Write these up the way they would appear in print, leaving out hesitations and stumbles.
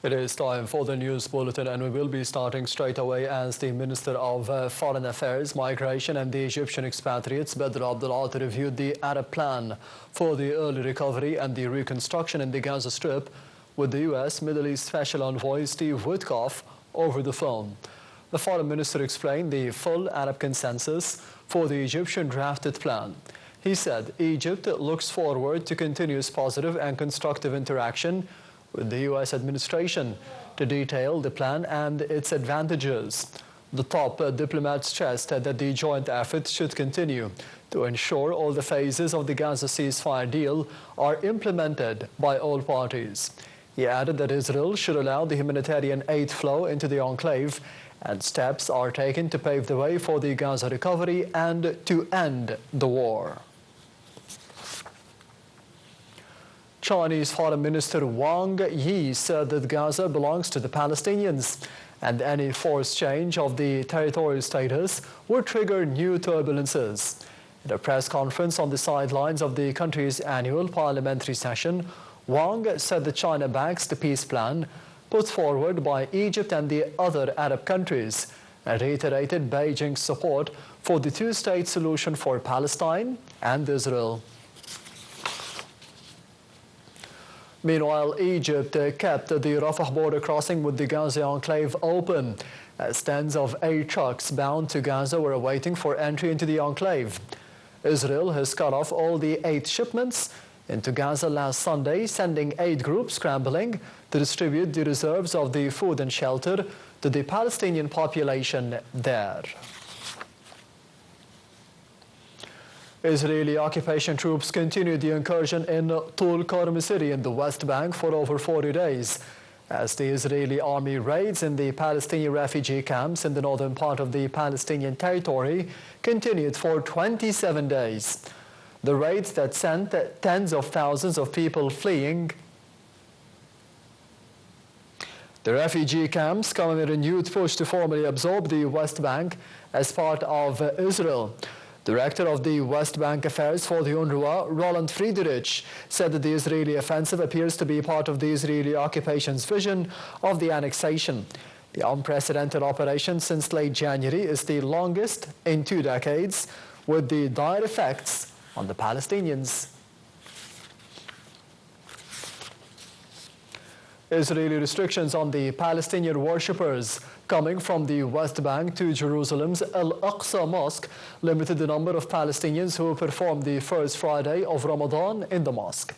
It is time for the news bulletin, and we will be starting straight away as the Minister of Foreign Affairs, Migration and the Egyptian expatriates, Abdullah, reviewed the Arab plan for the early recovery and the reconstruction in the Gaza Strip with the U.S. Middle East Special Envoy Steve Witkoff over the phone. The Foreign Minister explained the full Arab consensus for the Egyptian drafted plan. He said Egypt looks forward to continuous positive and constructive interaction with the U.S. administration to detail the plan and its advantages. The top diplomat stressed that the joint efforts should continue to ensure all the phases of the Gaza ceasefire deal are implemented by all parties. He added that Israel should allow the humanitarian aid flow into the enclave, and steps are taken to pave the way for the Gaza recovery and to end the war. Chinese Foreign Minister Wang Yi said that Gaza belongs to the Palestinians, and any forced change of the territorial status would trigger new turbulences. In a press conference on the sidelines of the country's annual parliamentary session, Wang said that China backs the peace plan put forward by Egypt and the other Arab countries, and reiterated Beijing's support for the two-state solution for Palestine and Israel. Meanwhile, Egypt kept the Rafah border crossing with the Gaza enclave open, as tens of aid trucks bound to Gaza were waiting for entry into the enclave. Israel has cut off all the aid shipments into Gaza last Sunday, sending aid groups scrambling to distribute the reserves of the food and shelter to the Palestinian population there. Israeli occupation troops continued the incursion in Tul Karm city in the West Bank for over 40 days, as the Israeli army raids in the Palestinian refugee camps in the northern part of the Palestinian territory continued for 27 days. The raids that sent tens of thousands of people fleeing the refugee camps come in a renewed push to formally absorb the West Bank as part of Israel. Director of the West Bank Affairs for the UNRWA, Roland Friedrich, said that the Israeli offensive appears to be part of the Israeli occupation's vision of the annexation. The unprecedented operation since late January is the longest in 2 decades, with the dire effects on the Palestinians. Israeli restrictions on the Palestinian worshippers coming from the West Bank to Jerusalem's Al-Aqsa Mosque limited the number of Palestinians who performed the first Friday of Ramadan in the mosque.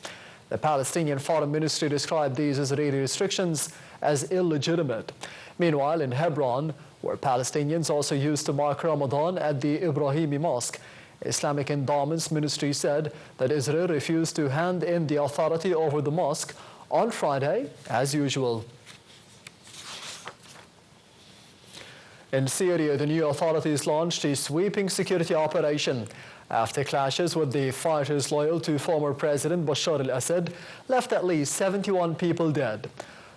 The Palestinian Foreign Ministry described these Israeli restrictions as illegitimate. Meanwhile, in Hebron, where Palestinians also used to mark Ramadan at the Ibrahimi Mosque, Islamic Endowments Ministry said that Israel refused to hand in the authority over the mosque on Friday, as usual. In Syria, the new authorities launched a sweeping security operation after clashes with the fighters loyal to former President Bashar al-Assad left at least 71 people dead.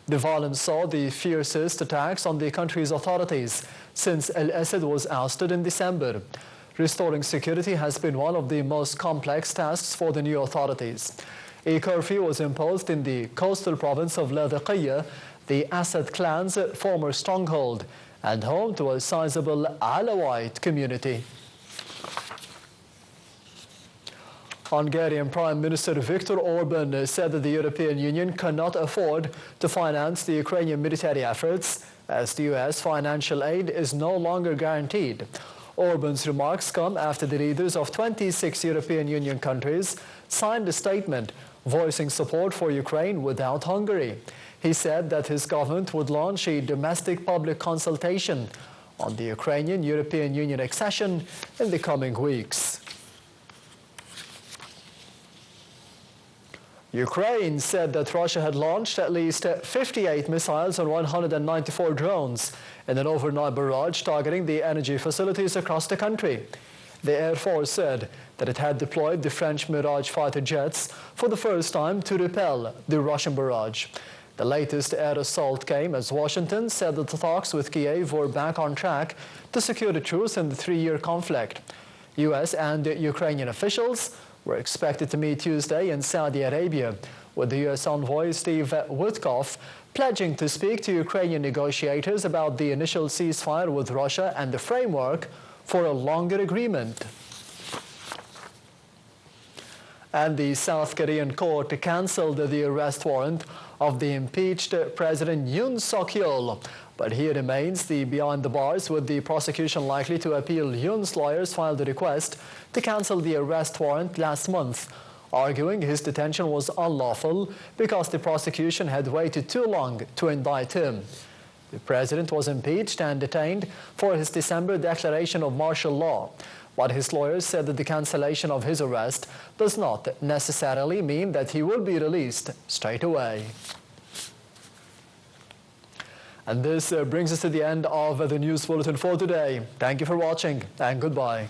The violence saw the fiercest attacks on the country's authorities since al-Assad was ousted in December. Restoring security has been one of the most complex tasks for the new authorities. A curfew was imposed in the coastal province of Latakia, the Assad clan's former stronghold, and home to a sizable Alawite community. Hungarian Prime Minister Viktor Orban said that the European Union cannot afford to finance the Ukrainian military efforts, as the U.S. financial aid is no longer guaranteed. Orban's remarks come after the leaders of 26 European Union countries signed a statement voicing support for Ukraine without Hungary. He said that his government would launch a domestic public consultation on the Ukrainian-European Union accession in the coming weeks. Ukraine said that Russia had launched at least 58 missiles and 194 drones in an overnight barrage targeting the energy facilities across the country. The Air Force said that it had deployed the French Mirage fighter jets for the first time to repel the Russian barrage. The latest air assault came as Washington said that the talks with Kiev were back on track to secure a truce in the 3-year conflict. U.S. and Ukrainian officials were expected to meet Tuesday in Saudi Arabia, with the U.S. envoy Steve Witkoff pledging to speak to Ukrainian negotiators about the initial ceasefire with Russia and the framework for a longer agreement. And the South Korean court cancelled the arrest warrant of the impeached President Yoon Suk-yeol. But he remains behind the bars, with the prosecution likely to appeal. Yoon's lawyers filed a request to cancel the arrest warrant last month, arguing his detention was unlawful because the prosecution had waited too long to indict him. The president was impeached and detained for his December declaration of martial law. But his lawyers said that the cancellation of his arrest does not necessarily mean that he will be released straight away. And this brings us to the end of the news bulletin for today. Thank you for watching and goodbye.